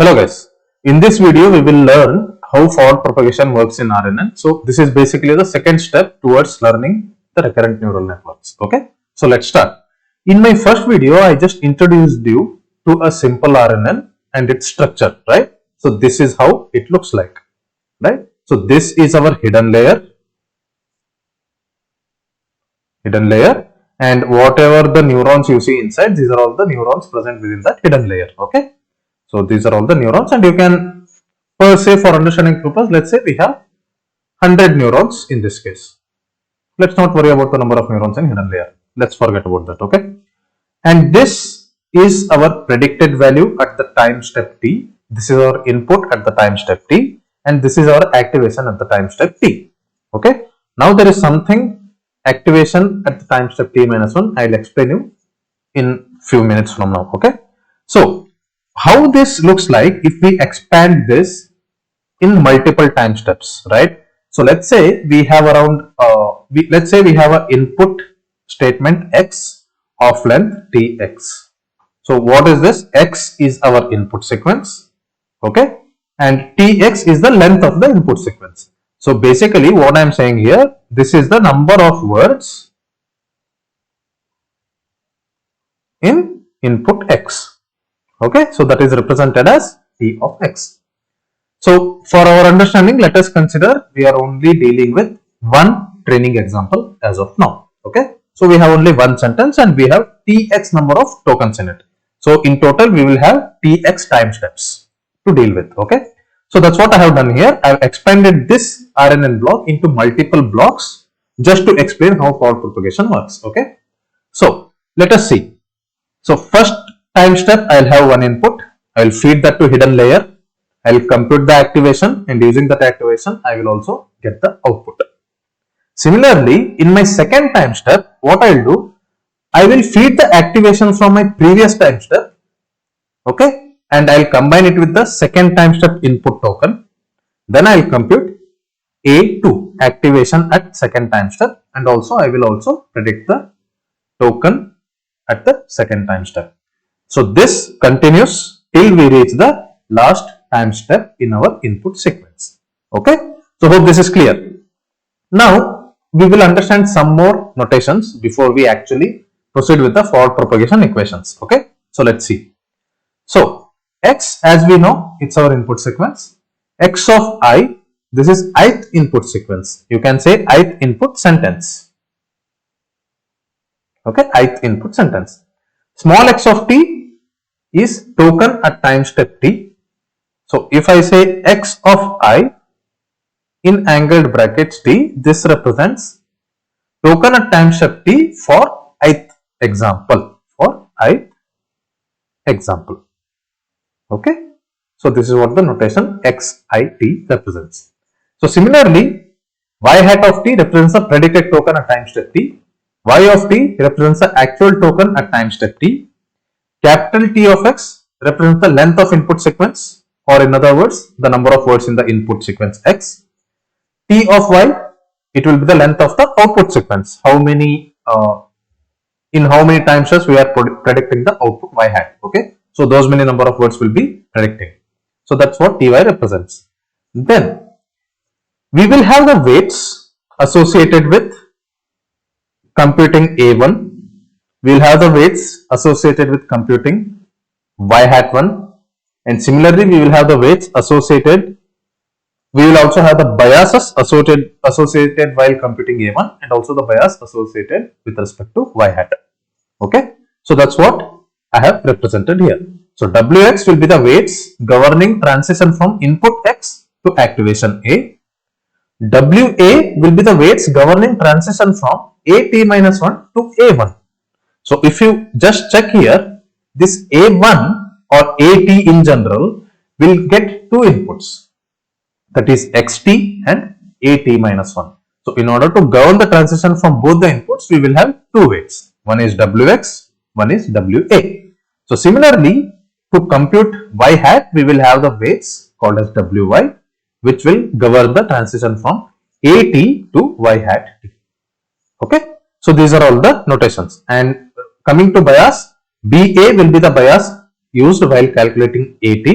Hello guys, in this video we will learn how forward propagation works in RNN. So this is basically the second step towards learning the recurrent neural networks. Okay, so let's start. In my first video I just introduced you to a simple RNN and its structure, right? So this is how it looks like, right? So this is our hidden layer, and whatever the neurons you see inside, these are all the neurons present within that hidden layer. Okay, so these are all the neurons, and you can, per se, for understanding purpose, let's say we have 100 neurons in this case. Let's not worry about the number of neurons in hidden layer. Let's forget about that. Okay, and this is our predicted value at the time step t. This is our input at the time step t, and this is our activation at the time step t. Okay, now there is something activation at the time step t minus 1. I'll explain you in few minutes from now. Okay, so how this looks like if we expand this in multiple time steps, right? So let's say we have around let's say we have an input statement x of length tx. So what is this? X is our input sequence, okay, and tx is the length of the input sequence. So basically what I am saying here, this is the number of words in input x. Okay, so that is represented as t of x. So for our understanding, let us consider we are only dealing with one training example as of now. Okay, so we have only one sentence and we have tx number of tokens in it. So in total we will have tx time steps to deal with. Okay, so that's what I have done here. I have expanded this RNN block into multiple blocks just to explain how forward propagation works. Okay, so let us see. So first time step, I will have one input. I will feed that to hidden layer. I will compute the activation, and using that activation, I will also get the output. Similarly, in my second time step, what I will do, I will feed the activation from my previous time step. Okay, and I will combine it with the second time step input token. Then I will compute A2 activation at second time step, and also I will also predict the token at the second time step. So this continues till we reach the last time step in our input sequence. Okay, so hope this is clear. Now we will understand some more notations before we actually proceed with the forward propagation equations. Okay, so let's see. So x, as we know, it's our input sequence. X of I, this is ith input sequence. You can say ith input sentence. Okay, ith input sentence. Small x of t is token at time step t. So if I say x of I in angled brackets t, this represents token at time step t for ith example. Okay, so this is what the notation xit represents. So similarly, y hat of t represents the predicted token at time step t. Y of t represents the actual token at time step t. Capital T of x represents the length of input sequence, or in other words, the number of words in the input sequence x. T of y, it will be the length of the output sequence. How many in how many time steps we are predicting the output y hat. Okay, so those many number of words will be predicting. So that's what ty represents. Then we will have the weights associated with computing a1. We will have the weights associated with computing y hat 1, and similarly we will have the weights associated. We will also have the biases associated while computing a1, and also the bias associated with respect to y hat. Okay, so that's what I have represented here. So wx will be the weights governing transition from input x to activation a. Wa will be the weights governing transition from at-1 to a1. So if you just check here, this a1 or at in general will get two inputs, that is xt and at-1. So in order to govern the transition from both the inputs, we will have two weights. One is wx, one is wa. So similarly, to compute y hat, we will have the weights called as wy, which will govern the transition from at to y hat t. Okay, so these are all the notations. And coming to bias, BA will be the bias used while calculating AT,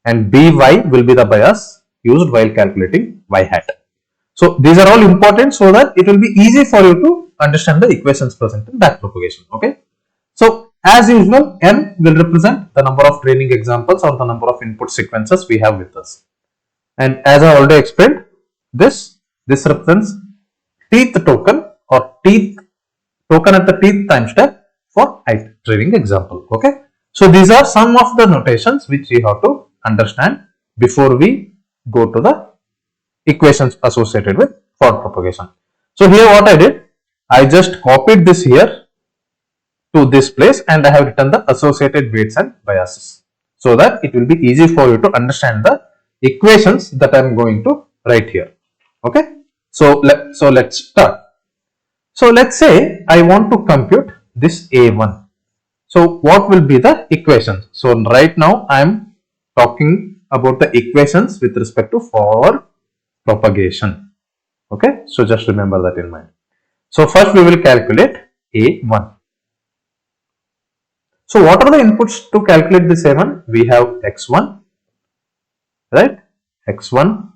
and by will be the bias used while calculating y hat. So these are all important so that it will be easy for you to understand the equations present in back propagation. Okay. So as usual, n will represent the number of training examples or the number of input sequences we have with us. And as I already explained, this represents teeth token or teeth token at the teeth time step for ith training example. Okay. So these are some of the notations which we have to understand before we go to the equations associated with forward propagation. So here what I did, I just copied this here to this place and I have written the associated weights and biases so that it will be easy for you to understand the equations that I am going to write here. Okay. So let's start. So let's say I want to compute this A1. So what will be the equations? So right now I am talking about the equations with respect to forward propagation. Okay. So just remember that in mind. So first we will calculate A1. So what are the inputs to calculate this A1? We have x1, right? x1,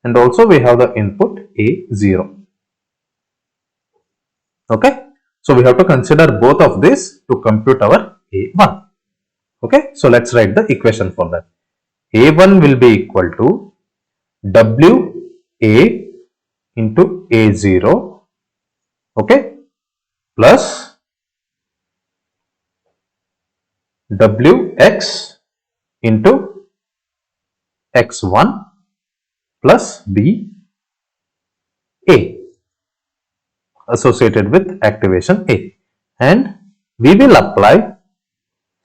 and also we have the input A0. Okay. So we have to consider both of these to compute our A1. Okay. So let's write the equation for that. A1 will be equal to WA into A0, okay, plus WX into X1 plus BA associated with activation A, and we will apply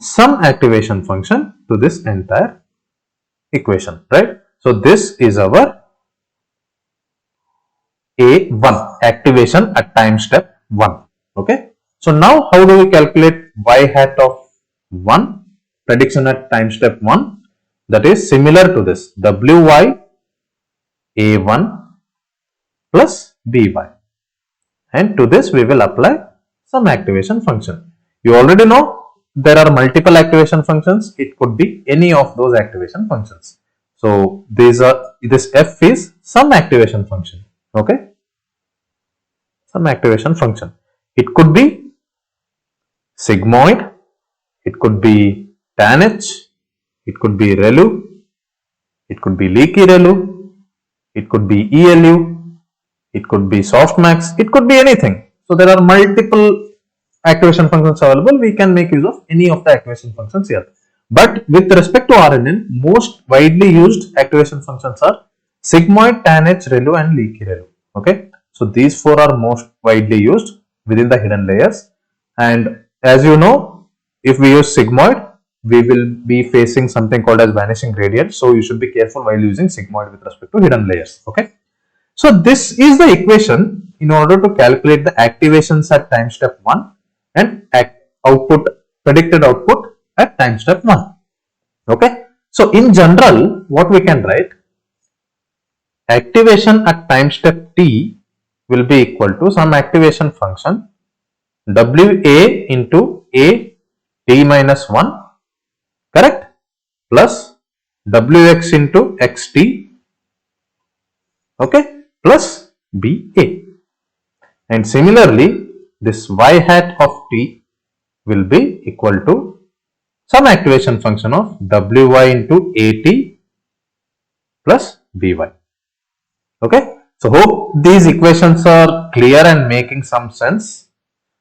some activation function to this entire equation, right? So this is our A1 activation at time step 1. Okay. So now how do we calculate y hat of 1 prediction at time step 1? That is similar to this WY A1 plus BY, and to this we will apply some activation function. You already know there are multiple activation functions. It could be any of those activation functions. So this f is some activation function. Okay, some activation function. It could be sigmoid, it could be tan H, it could be ReLU, it could be leaky ReLU, it could be ELU, it could be softmax, it could be anything. So there are multiple activation functions available. We can make use of any of the activation functions here. But with respect to RNN, most widely used activation functions are sigmoid, tan H, ReLU and leaky ReLU. Okay. So these four are most widely used within the hidden layers. And as you know, if we use sigmoid, we will be facing something called as vanishing gradient. So you should be careful while using sigmoid with respect to hidden layers. Okay. So this is the equation in order to calculate the activations at time step 1 and predicted output at time step 1. Okay. So in general, what we can write, activation at time step t will be equal to some activation function WA into A t minus 1, correct, plus WX into XT, okay, plus BA. And similarly, this y hat of t will be equal to some activation function of WY into AT plus BY. Okay. So hope these equations are clear and making some sense.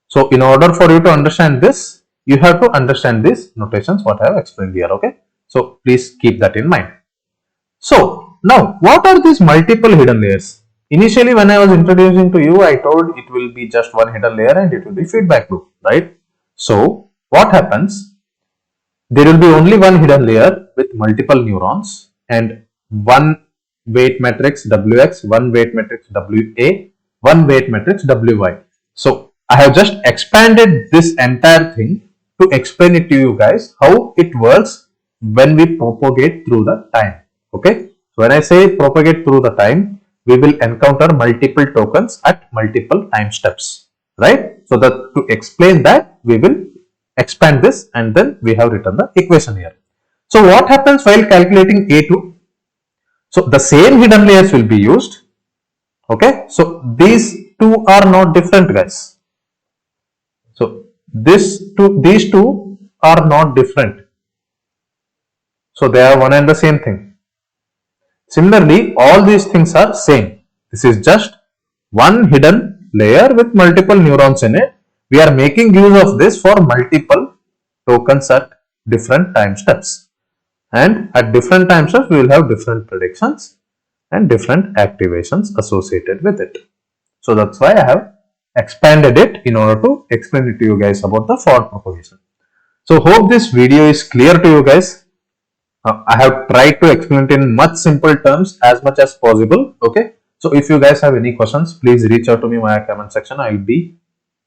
So in order for you to understand this, you have to understand these notations what I have explained here. Okay. So please keep that in mind. So now what are these multiple hidden layers? Initially when I was introducing to you, I told it will be just one hidden layer and it will be feedback loop, right? So what happens? There will be only one hidden layer with multiple neurons and one weight matrix WX, one weight matrix WA, one weight matrix WY. So I have just expanded this entire thing to explain it to you guys how it works when we propagate through the time. Okay. So when I say propagate through the time, we will encounter multiple tokens at multiple time steps, right? So that to explain that, we will expand this and then we have written the equation here. So what happens while calculating A2? So the same hidden layers will be used. Okay, so these two are not different, guys. So these two are not different. So they are one and the same thing. Similarly, all these things are same. This is just one hidden layer with multiple neurons in it. We are making use of this for multiple tokens at different time steps. And at different time steps, we will have different predictions and different activations associated with it. So that's why I have expanded it in order to explain it to you guys about the forward propagation. So hope this video is clear to you guys. I have tried to explain it in much simple terms as much as possible. Okay. So if you guys have any questions, please reach out to me via comment section. I will be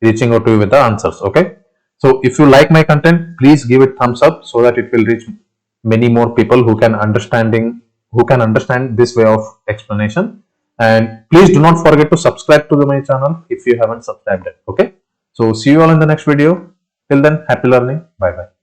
reaching out to you with the answers. Okay. So if you like my content, please give it thumbs up so that it will reach many more people who can understand this way of explanation. And please do not forget to subscribe to my channel if you haven't subscribed yet. Okay. So see you all in the next video. Till then, happy learning. Bye bye.